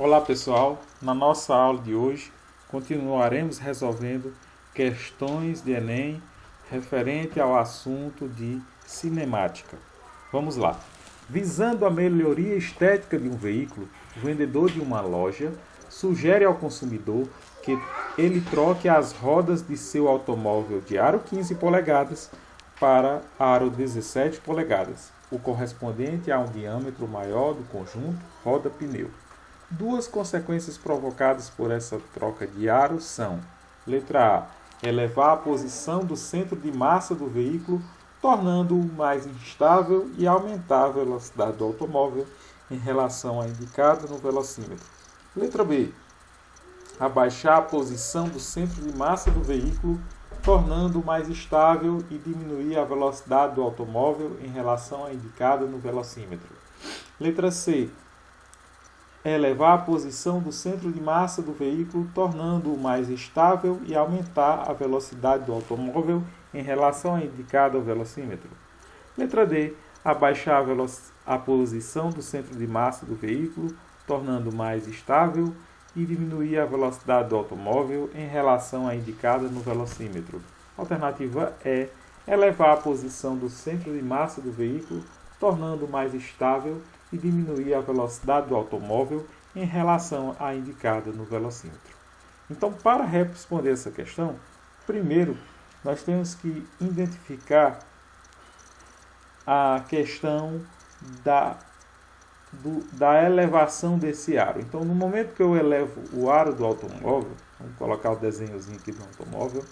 Olá pessoal, na nossa aula de hoje continuaremos resolvendo questões de Enem referente ao assunto de cinemática. Vamos lá. Visando a melhoria estética de um veículo, o vendedor de uma loja sugere ao consumidor que ele troque as rodas de seu automóvel de aro 15 polegadas para aro 17 polegadas, o correspondente a um diâmetro maior do conjunto roda-pneu. Duas consequências provocadas por essa troca de aro são: letra A, elevar a posição do centro de massa do veículo, tornando-o mais instável e aumentar a velocidade do automóvel em relação à indicada no velocímetro. Letra B, abaixar a posição do centro de massa do veículo, tornando-o mais estável e diminuir a velocidade do automóvel em relação à indicada no velocímetro. Letra C, elevar a posição do centro de massa do veículo, tornando-o mais estável e aumentar a velocidade do automóvel em relação à indicada ao velocímetro. Letra D, abaixar a posição do centro de massa do veículo, tornando-o mais estável e diminuir a velocidade do automóvel em relação à indicada no velocímetro. Alternativa E, elevar a posição do centro de massa do veículo, tornando-o mais estável e diminuir a velocidade do automóvel em relação à indicada no velocímetro. Então, para responder essa questão, primeiro nós temos que identificar a questão da elevação desse aro. Então, no momento que eu elevo o aro do automóvel, vamos colocar o desenhozinho aqui do automóvel,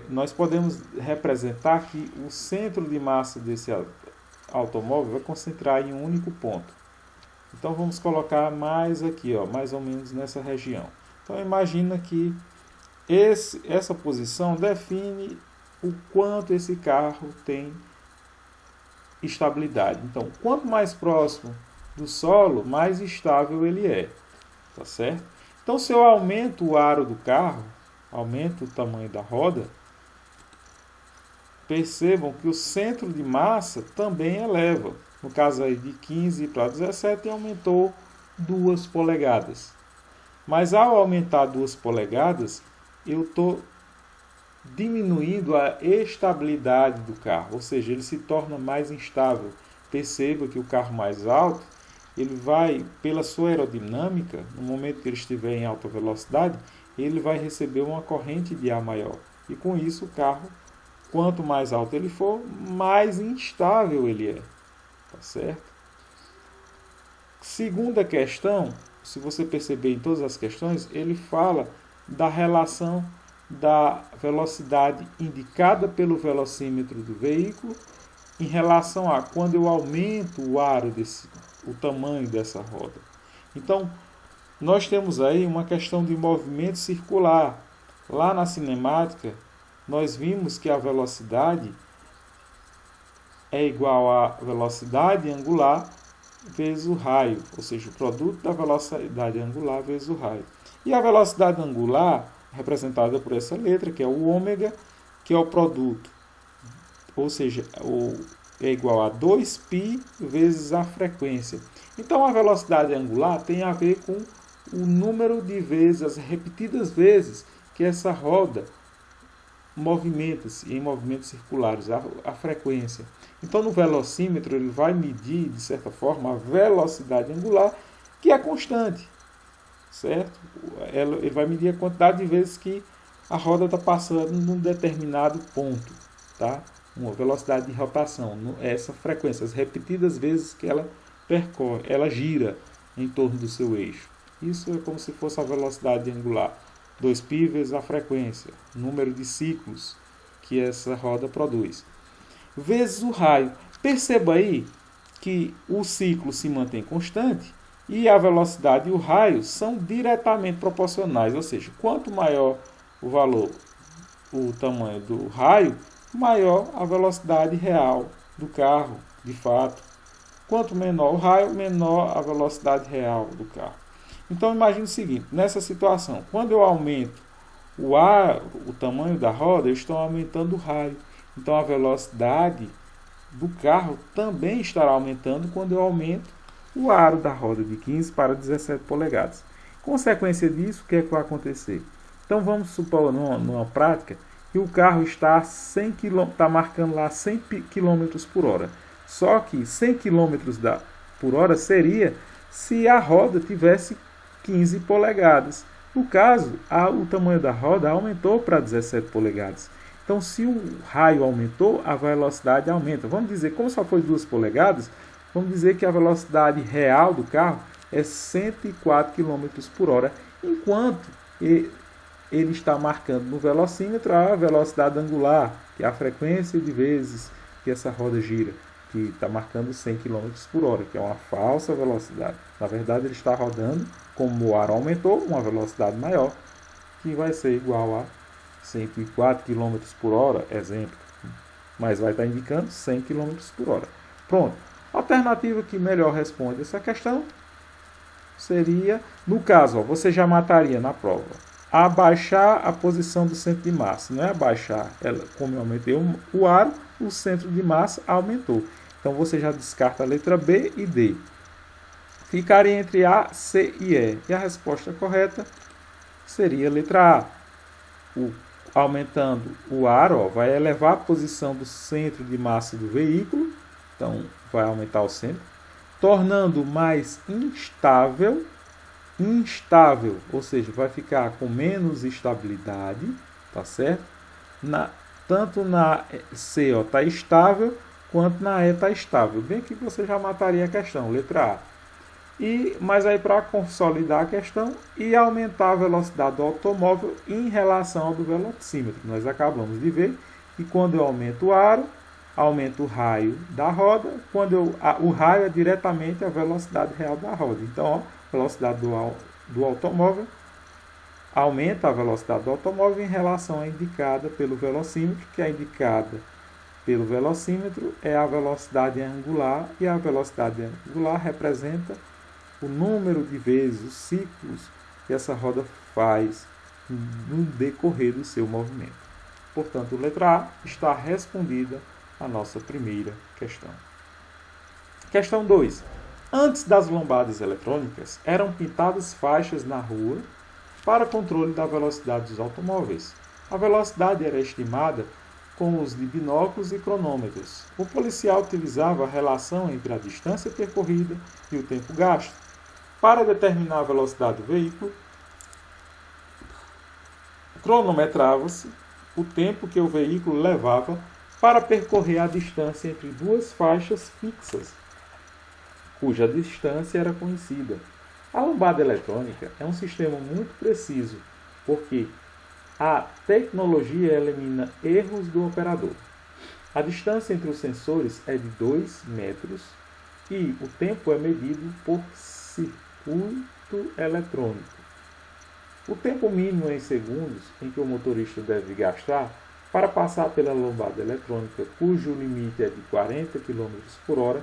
nós podemos representar que o centro de massa desse automóvel vai concentrar em um único ponto. Então vamos colocar mais aqui, mais ou menos nessa região. Então imagina que essa posição define o quanto esse carro tem estabilidade. Então, quanto mais próximo do solo, mais estável ele é. Tá certo? Então, se eu aumento o aro do carro, aumento o tamanho da roda, percebam que o centro de massa também eleva. No caso aí de 15 para 17 aumentou 2 polegadas. Mas ao aumentar 2 polegadas, eu estou diminuindo a estabilidade do carro, ou seja, ele se torna mais instável. Perceba que o carro mais alto, ele vai, pela sua aerodinâmica, no momento que ele estiver em alta velocidade, ele vai receber uma corrente de ar maior. E com isso o carro, quanto mais alto ele for, mais instável ele é. Tá certo? Segunda questão, se você perceber em todas as questões, ele fala da relação da velocidade indicada pelo velocímetro do veículo em relação a quando eu aumento o tamanho dessa roda. Então, nós temos aí uma questão de movimento circular. Lá na cinemática, nós vimos que a velocidade é igual à velocidade angular vezes o raio, ou seja, o produto da velocidade angular vezes o raio. E a velocidade angular, representada por essa letra, que é o ômega, que é o produto, ou seja, é igual a 2π vezes a frequência. Então, a velocidade angular tem a ver com o número de vezes, as repetidas vezes que essa roda movimenta-se em movimentos circulares, a frequência. Então, no velocímetro, ele vai medir, de certa forma, a velocidade angular, que é constante, certo? Ele vai medir a quantidade de vezes que a roda está passando num determinado ponto, tá? Uma velocidade de rotação, essa frequência, as repetidas vezes que ela percorre, ela gira em torno do seu eixo. Isso é como se fosse a velocidade angular. 2π vezes a frequência, número de ciclos que essa roda produz, vezes o raio. Perceba aí que o ciclo se mantém constante e a velocidade e o raio são diretamente proporcionais, ou seja, quanto maior o valor, o tamanho do raio, maior a velocidade real do carro, de fato. Quanto menor o raio, menor a velocidade real do carro. Então, imagine o seguinte, nessa situação, quando eu aumento o tamanho da roda, eu estou aumentando o raio. Então, a velocidade do carro também estará aumentando quando eu aumento o aro da roda de 15 para 17 polegadas. Consequência disso, o que é que vai acontecer? Então vamos supor, numa prática, que o carro está marcando lá 100 km por hora. Só que 100 km por hora seria se a roda tivesse 15 polegadas. No caso, o tamanho da roda aumentou para 17 polegadas. Então, se o raio aumentou, a velocidade aumenta. Vamos dizer, como só foi 2 polegadas, vamos dizer que a velocidade real do carro é 104 km por hora, enquanto ele está marcando no velocímetro a velocidade angular, que é a frequência de vezes que essa roda gira, que está marcando 100 km por hora, que é uma falsa velocidade. Na verdade, ele está rodando, como o ar aumentou, uma velocidade maior, que vai ser igual a 104 km por hora, exemplo. Mas vai estar indicando 100 km por hora. Pronto. A alternativa que melhor responde essa questão seria, no caso, você já mataria na prova, abaixar a posição do centro de massa. Não é abaixar, como eu aumentei o aro, o centro de massa aumentou. Então você já descarta a letra B e D. Ficaria entre A, C e E. E a resposta correta seria a letra A. Aumentando o aro, vai elevar a posição do centro de massa do veículo. Então vai aumentar o centro, tornando mais instável, ou seja, vai ficar com menos estabilidade, tá certo? Tanto na C está estável, quanto na E está estável. Bem que você já mataria a questão, letra A. Mas aí para consolidar a questão e aumentar a velocidade do automóvel em relação ao do velocímetro. Nós acabamos de ver que quando eu aumento o aro, aumenta o raio da roda, o raio é diretamente a velocidade real da roda. Então, a velocidade do automóvel aumenta a velocidade do automóvel em relação à indicada pelo velocímetro, que é indicada pelo velocímetro é a velocidade angular, e a velocidade angular representa o número de vezes, os ciclos que essa roda faz no decorrer do seu movimento. Portanto, letra A está respondida a nossa primeira questão. Questão 2. Antes das lombadas eletrônicas, eram pintadas faixas na rua para controle da velocidade dos automóveis. A velocidade era estimada com os de binóculos e cronômetros. O policial utilizava a relação entre a distância percorrida e o tempo gasto. Para determinar a velocidade do veículo, cronometrava-se o tempo que o veículo levava para percorrer a distância entre duas faixas fixas, cuja distância era conhecida. A lombada eletrônica é um sistema muito preciso, porque a tecnologia elimina erros do operador. A distância entre os sensores é de 2 metros e o tempo é medido por circuito eletrônico. O tempo mínimo em segundos em que o motorista deve gastar para passar pela lombada eletrônica, cujo limite é de 40 km por hora,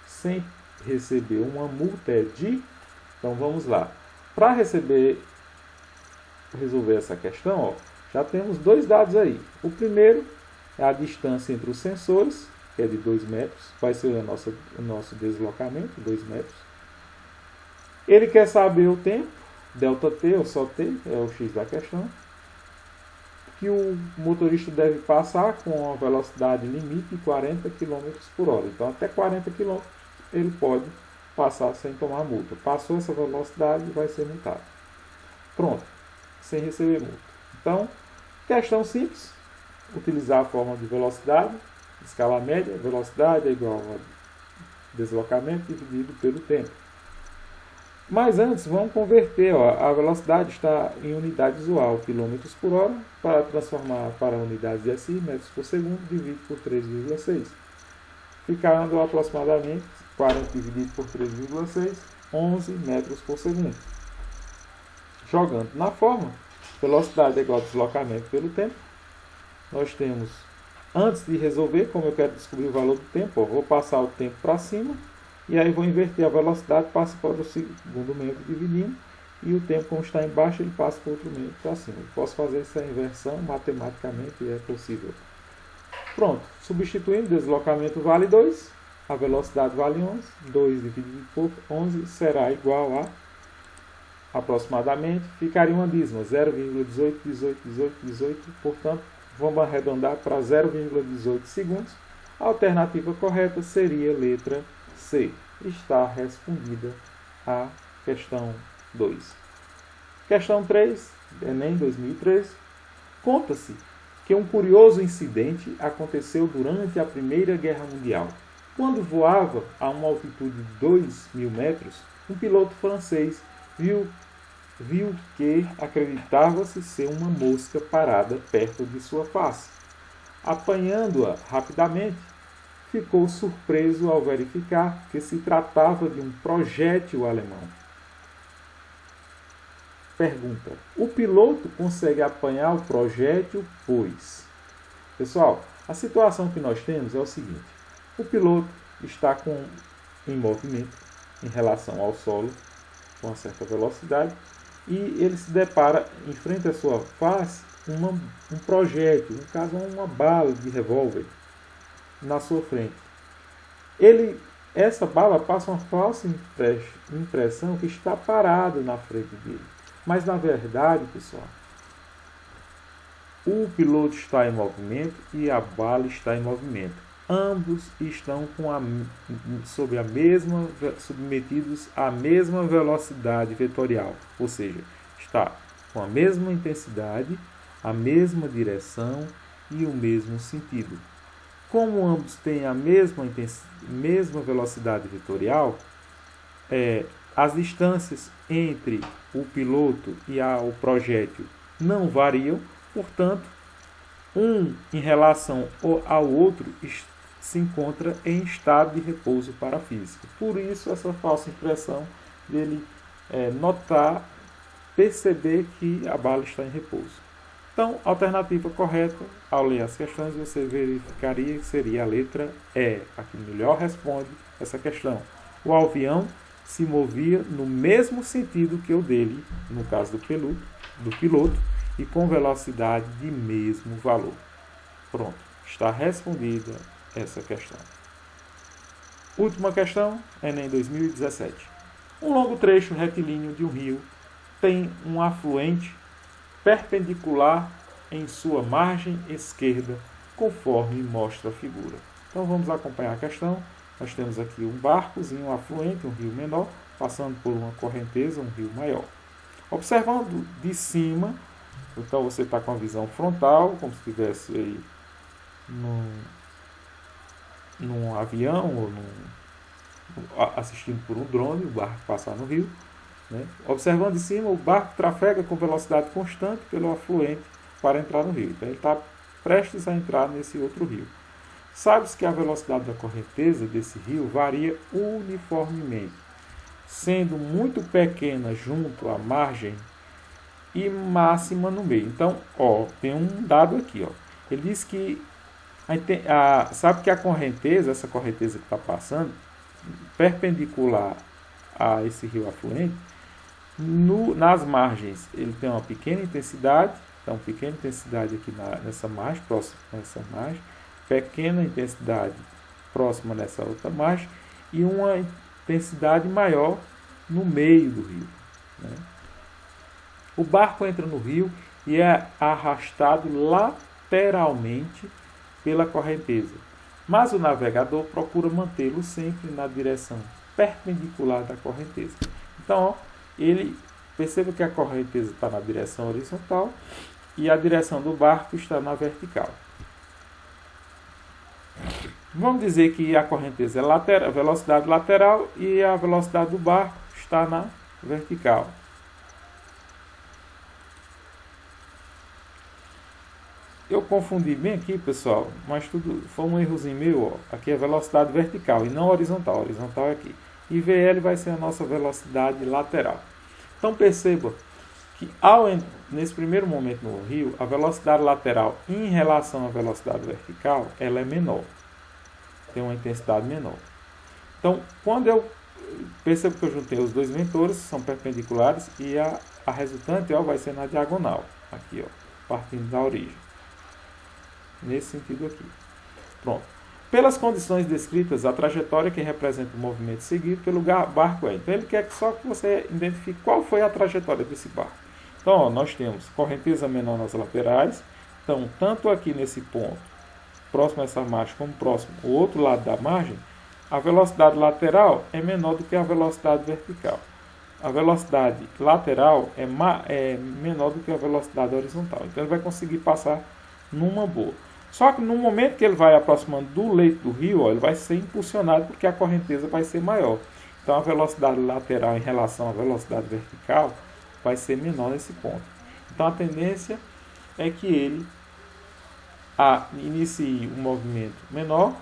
sem receber uma multa é de... Então vamos lá. Para resolver essa questão, já temos 2 dados aí. O primeiro é a distância entre os sensores, que é de 2 metros, vai ser o nosso deslocamento, 2 metros. Ele quer saber o tempo, ΔT ou só T, é o X da questão, que o motorista deve passar com a velocidade limite de 40 km por hora. Então, até 40 km ele pode passar sem tomar multa. Passou essa velocidade, vai ser multado. Pronto, sem receber multa. Então, questão simples, utilizar a forma de velocidade, escala média, velocidade é igual a deslocamento dividido pelo tempo. Mas antes, vamos converter, a velocidade está em unidade usual, km por hora, para transformar para unidades de SI, metros por segundo, dividido por 3,6. Ficando aproximadamente 40 dividido por 3,6, 11 metros por segundo. Jogando na forma, velocidade é igual a deslocamento pelo tempo. Nós temos, antes de resolver, como eu quero descobrir o valor do tempo, vou passar o tempo para cima, e aí vou inverter a velocidade, passa para o segundo membro dividindo, e o tempo, como está embaixo, ele passa para o outro membro para cima. Eu posso fazer essa inversão matematicamente, é possível. Pronto, substituindo, deslocamento vale 2, a velocidade vale 11, 2 dividido por 11 será igual a, aproximadamente, ficaria uma dízima, 0,18, portanto, vamos arredondar para 0,18 segundos. A alternativa correta seria a letra C. Está respondida a questão 2. Questão 3, Enem 2013. Conta-se que um curioso incidente aconteceu durante a Primeira Guerra Mundial. Quando voava a uma altitude de 2.000 metros, um piloto francês viu que acreditava-se ser uma mosca parada perto de sua face. Apanhando-a rapidamente, ficou surpreso ao verificar que se tratava de um projétil alemão. Pergunta: o piloto consegue apanhar o projétil, pois? Pessoal, a situação que nós temos é o seguinte: o piloto está em movimento em relação ao solo, com uma certa velocidade, e ele se depara em frente à sua face um projétil, no caso uma bala de revólver, na sua frente. Essa bala passa uma falsa impressão que está parado na frente dele. Mas na verdade, pessoal, o piloto está em movimento e a bala está em movimento. Ambos estão submetidos à mesma velocidade vetorial, ou seja, está com a mesma intensidade, a mesma direção e o mesmo sentido. Como ambos têm a mesma velocidade vetorial, as distâncias entre o piloto e o projétil não variam, portanto, um em relação ao outro se encontra em estado de repouso parafísico. Por isso, essa falsa impressão dele perceber que a bala está em repouso. Então, a alternativa correta, ao ler as questões, você verificaria que seria a letra E, a que melhor responde essa questão. O avião se movia no mesmo sentido que o dele, no caso do piloto, e com velocidade de mesmo valor. Pronto, está respondida essa questão. Última questão, Enem 2017. Um longo trecho retilíneo de um rio tem um afluente perpendicular em sua margem esquerda, conforme mostra a figura. Então vamos acompanhar a questão. Nós temos aqui um barcozinho, um afluente, um rio menor, passando por uma correnteza, um rio maior. Observando de cima, então você está com a visão frontal, como se estivesse aí num avião ou assistindo por um drone, o barco passar no rio. Né? Observando de cima, o barco trafega com velocidade constante pelo afluente para entrar no rio. Então ele está prestes a entrar nesse outro rio. Sabe-se que a velocidade da correnteza desse rio varia uniformemente, sendo muito pequena junto à margem e máxima no meio. Então, tem um dado aqui. Ele diz que sabe que a correnteza, essa correnteza que está passando, perpendicular a esse rio afluente, nas margens ele tem uma pequena intensidade, então pequena intensidade aqui nessa margem, próxima nessa margem, pequena intensidade próxima nessa outra margem e uma intensidade maior no meio do rio. Né? O barco entra no rio e é arrastado lateralmente pela correnteza, mas o navegador procura mantê-lo sempre na direção perpendicular da correnteza. Então, perceba que a correnteza está na direção horizontal e a direção do barco está na vertical. Vamos dizer que a correnteza é a velocidade lateral e a velocidade do barco está na vertical. Eu confundi bem aqui, pessoal, mas tudo foi um errozinho meu. Aqui é velocidade vertical e não horizontal. Horizontal é aqui. E VL vai ser a nossa velocidade lateral. Então perceba que nesse primeiro momento no rio, a velocidade lateral em relação à velocidade vertical, ela é menor. Tem uma intensidade menor. Então, quando eu percebo que eu juntei os dois vetores, são perpendiculares, e a resultante vai ser na diagonal, aqui, partindo da origem. Nesse sentido aqui. Pronto. Pelas condições descritas, a trajetória que representa o movimento seguido pelo barco é. Então ele quer só que você identifique qual foi a trajetória desse barco. Então ó, nós temos correnteza menor nas laterais. Então tanto aqui nesse ponto, próximo a essa margem, como próximo ao outro lado da margem, a velocidade lateral é menor do que a velocidade vertical. A velocidade lateral é menor do que a velocidade horizontal. Então ele vai conseguir passar numa boa. Só que no momento que ele vai aproximando do leito do rio, ó, ele vai ser impulsionado porque a correnteza vai ser maior. Então a velocidade lateral em relação à velocidade vertical vai ser menor nesse ponto. Então a tendência é que ele inicie um movimento menor,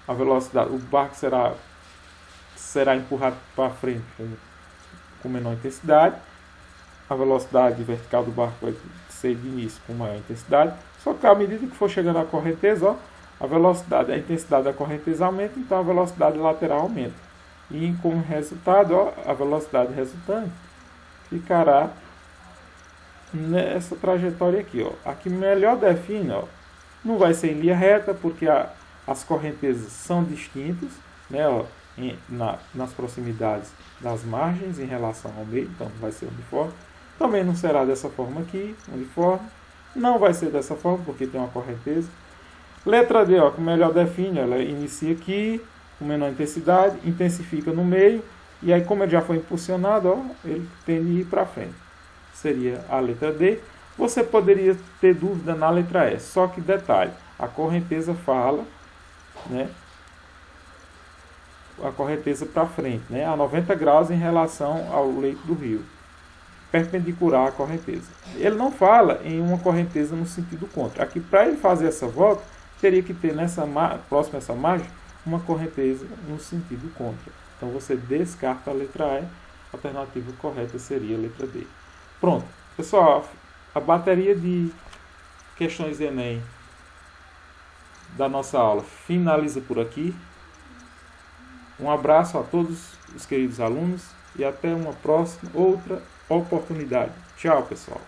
a velocidade, o barco será empurrado para frente com menor intensidade, a velocidade vertical do barco vai ser de início com maior intensidade, só que à medida que for chegando a correnteza, ó, a intensidade da correnteza aumenta, então a velocidade lateral aumenta. E como resultado, ó, a velocidade resultante ficará nessa trajetória aqui. Ó. Aqui melhor define, ó, não vai ser em linha reta, porque as correntezas são distintas, né, ó, nas proximidades das margens em relação ao meio, então vai ser uniforme. Também não será dessa forma aqui, uniforme. Não vai ser dessa forma, porque tem uma correnteza. Letra D, ó, que melhor define, ela inicia aqui, com menor intensidade, intensifica no meio, e aí como ele já foi impulsionado, ó, ele tende a ir para frente. Seria a letra D. Você poderia ter dúvida na letra E, só que detalhe, a correnteza fala, né, a correnteza para frente, né, a 90 graus em relação ao leito do rio, perpendicular à correnteza. Ele não fala em uma correnteza no sentido contra. Aqui, para ele fazer essa volta, teria que ter próximo a essa margem, uma correnteza no sentido contra. Então você descarta a letra E, a alternativa correta seria a letra D. Pronto. Pessoal, a bateria de questões Enem da nossa aula finaliza por aqui. Um abraço a todos os queridos alunos e até uma próxima, outra oportunidade. Tchau, pessoal.